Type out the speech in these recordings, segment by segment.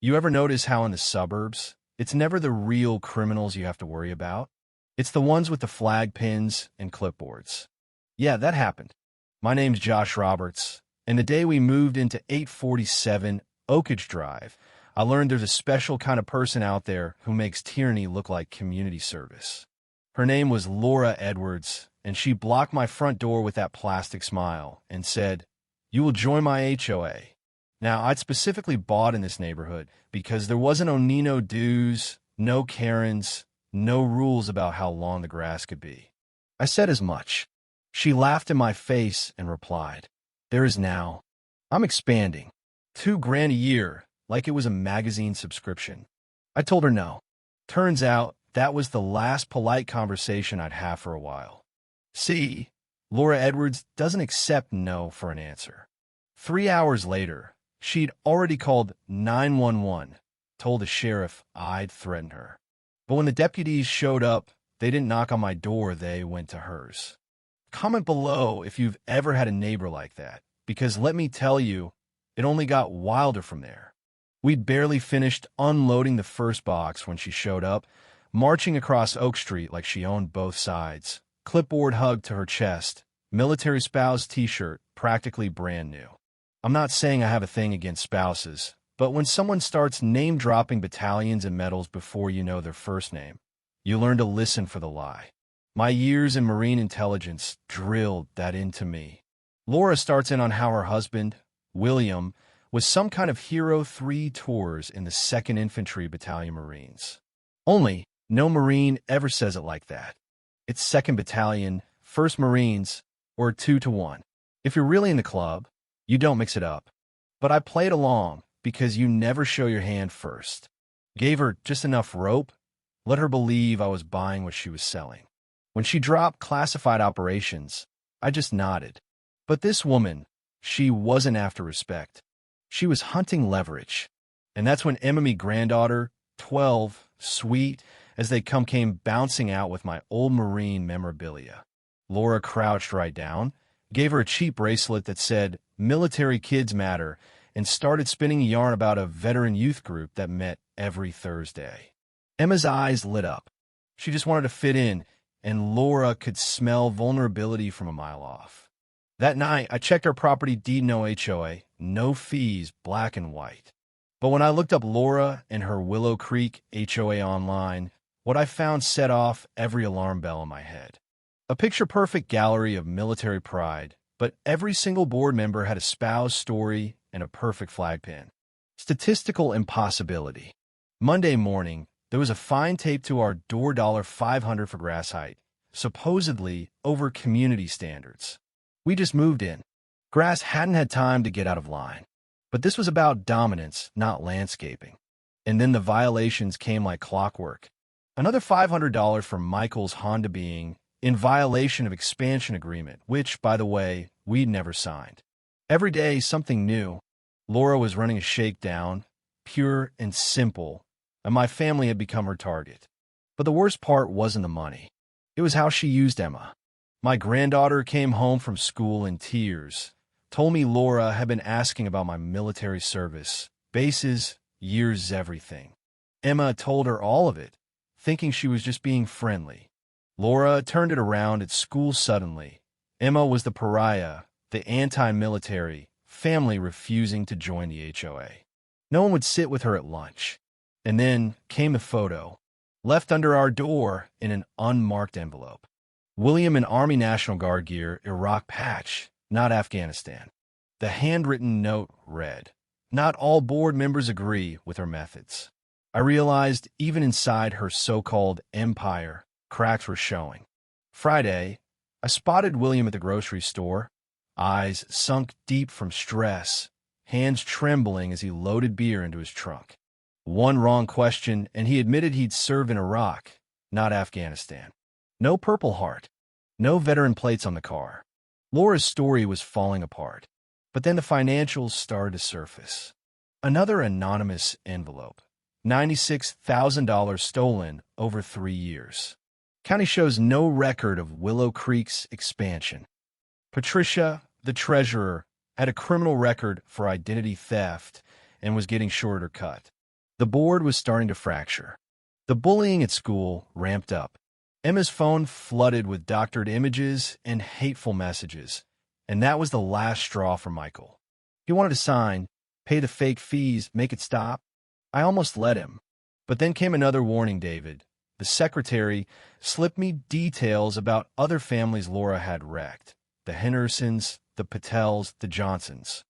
You ever notice how in the suburbs, it's never the real criminals you have to worry about? It's the ones with the flag pins and clipboards. Yeah, that happened. My name's Josh Roberts, and the day we moved into 847 Oakage Drive, I learned there's a special kind of person out there who makes tyranny look like community service. Her name was Laura Edwards, and she blocked my front door with that plastic smile and said, "You will join my HOA." Now, I'd specifically bought in this neighborhood because there wasn't no dues, no Karens, no rules about how long the grass could be. I said as much. She laughed in my face and replied, "There is now. I'm expanding. $2,000 a year, like it was a magazine subscription." I told her no. Turns out that was the last polite conversation I'd have for a while. See, Laura Edwards doesn't accept no for an answer. 3 hours later, she'd already called 911, told the sheriff I'd threatened her. But when the deputies showed up, they didn't knock on my door, they went to hers. Comment below if you've ever had a neighbor like that, because let me tell you, it only got wilder from there. We'd barely finished unloading the first box when she showed up, marching across Oak Street like she owned both sides, clipboard hugged to her chest, military spouse t-shirt, practically brand new. I'm not saying I have a thing against spouses, but when someone starts name-dropping battalions and medals before you know their first name, you learn to listen for the lie. My years in Marine intelligence drilled that into me. Laura starts in on how her husband, William, was some kind of Hero 3 tours in the 2nd Infantry Battalion Marines. Only, no Marine ever says it like that. It's 2nd Battalion, 1st Marines, or 2-to-1. If you're really in the club, you don't mix it up. But I played along because you never show your hand first. Gave her just enough rope, let her believe I was buying what she was selling. When she dropped classified operations, I just nodded. But this woman, she wasn't after respect. She was hunting leverage. And that's when Emma, granddaughter, 12, sweet as they came bouncing out with my old Marine memorabilia. Laura crouched right down, gave her a cheap bracelet that said, "Military Kids Matter," and started spinning a yarn about a veteran youth group that met every Thursday. Emma's eyes lit up. She just wanted to fit in, and Laura could smell vulnerability from a mile off. That night, I checked our property deed, no HOA, no fees, black and white. But when I looked up Laura and her Willow Creek HOA online, what I found set off every alarm bell in my head. A picture-perfect gallery of military pride, but every single board member had a spouse story and a perfect flag pin. Statistical impossibility. Monday morning, there was a fine taped to our door, $500 for grass height, supposedly over community standards. We just moved in. Grass hadn't had time to get out of line. But this was about dominance, not landscaping. And then the violations came like clockwork. Another $500 for Michael's Honda being in violation of expansion agreement, which, by the way, we'd never signed. Every day, something new. Laura was running a shakedown, pure and simple, and my family had become her target. But the worst part wasn't the money. It was how she used Emma. My granddaughter came home from school in tears, told me Laura had been asking about my military service, bases, years, everything. Emma told her all of it, thinking she was just being friendly. Laura turned it around at school suddenly. Emma was the pariah, the anti-military, family refusing to join the HOA. No one would sit with her at lunch. And then came a photo, left under our door in an unmarked envelope. William in Army National Guard gear, Iraq patch, not Afghanistan. The handwritten note read, "Not all board members agree with her methods." I realized even inside her so-called empire, cracks were showing. Friday, I spotted William at the grocery store, eyes sunk deep from stress, hands trembling as he loaded beer into his trunk. One wrong question, and he admitted he'd served in Iraq, not Afghanistan. No Purple Heart, no veteran plates on the car. Laura's story was falling apart, but then the financials started to surface. Another anonymous envelope, $96,000 stolen over 3 years. County shows no record of Willow Creek's expansion. Patricia, the treasurer, had a criminal record for identity theft and was getting shorter cut. The board was starting to fracture. The bullying at school ramped up. Emma's phone flooded with doctored images and hateful messages, and that was the last straw for Michael. He wanted to sign, pay the fake fees, make it stop. I almost let him. But then came another warning, David. The secretary slipped me details about other families Laura had wrecked. The Hendersons, the Patels, the Johnsons.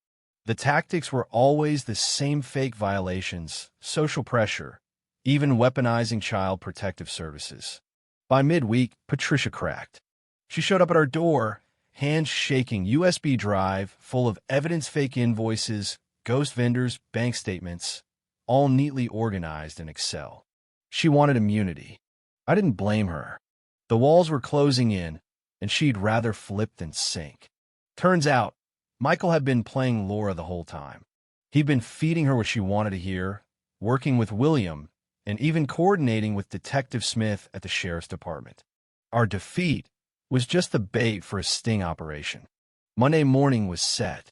The tactics were always the same: fake violations, social pressure, even weaponizing child protective services. By midweek, Patricia cracked. She showed up at our door, hands shaking, USB drive full of evidence, fake invoices, ghost vendors, bank statements, all neatly organized in Excel. She wanted immunity. I didn't blame her. The walls were closing in, and she'd rather flip than sink. Turns out, Michael had been playing Laura the whole time. He'd been feeding her what she wanted to hear, working with William, and even coordinating with Detective Smith at the sheriff's department. Our defeat was just the bait for a sting operation. Monday morning was set.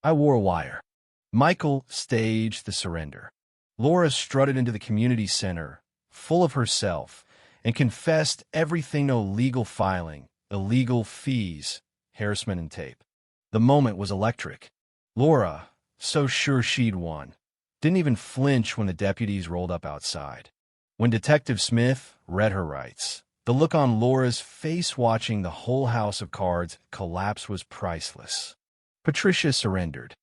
I wore a wire. Michael staged the surrender. Laura strutted into the community center, full of herself, and confessed everything: no legal filing, illegal fees, harassment, and tape. The moment was electric. Laura, so sure she'd won, didn't even flinch when the deputies rolled up outside. When Detective Smith read her rights, the look on Laura's face watching the whole house of cards collapse was priceless. Patricia surrendered.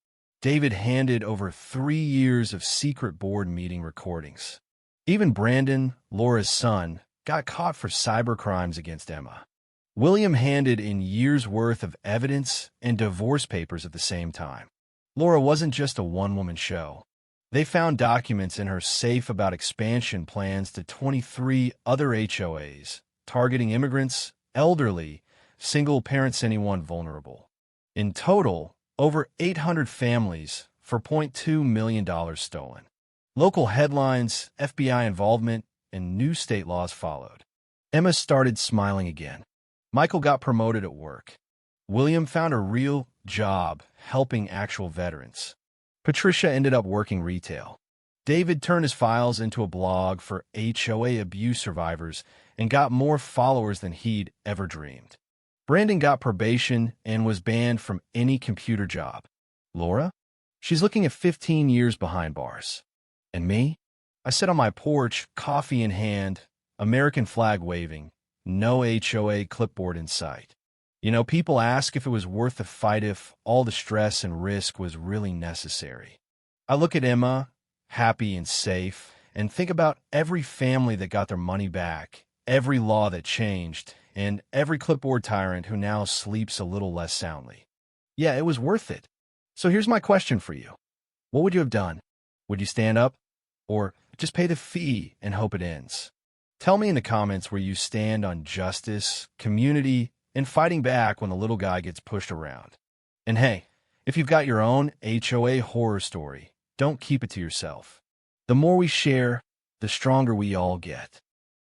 David handed over 3 years of secret board meeting recordings. Even Brandon, Laura's son, got caught for cybercrimes against Emma. William handed in years' worth of evidence and divorce papers at the same time. Laura wasn't just a one-woman show. They found documents in her safe about expansion plans to 23 other HOAs, targeting immigrants, elderly, single parents, anyone vulnerable. In total, over 800 families for $0.2 million stolen. Local headlines, FBI involvement, and new state laws followed. Emma started smiling again. Michael got promoted at work. William found a real job helping actual veterans. Patricia ended up working retail. David turned his files into a blog for HOA abuse survivors and got more followers than he'd ever dreamed. Brandon got probation and was banned from any computer job. Laura? She's looking at 15 years behind bars. And me? I sat on my porch, coffee in hand, American flag waving, no HOA clipboard in sight. You know, people ask if it was worth the fight, if all the stress and risk was really necessary. I look at Emma, happy and safe, and think about every family that got their money back, every law that changed, and every clipboard tyrant who now sleeps a little less soundly. Yeah, it was worth it. So here's my question for you. What would you have done? Would you stand up? Or just pay the fee and hope it ends? Tell me in the comments where you stand on justice, community, and fighting back when the little guy gets pushed around. And hey, if you've got your own HOA horror story, don't keep it to yourself. The more we share, the stronger we all get.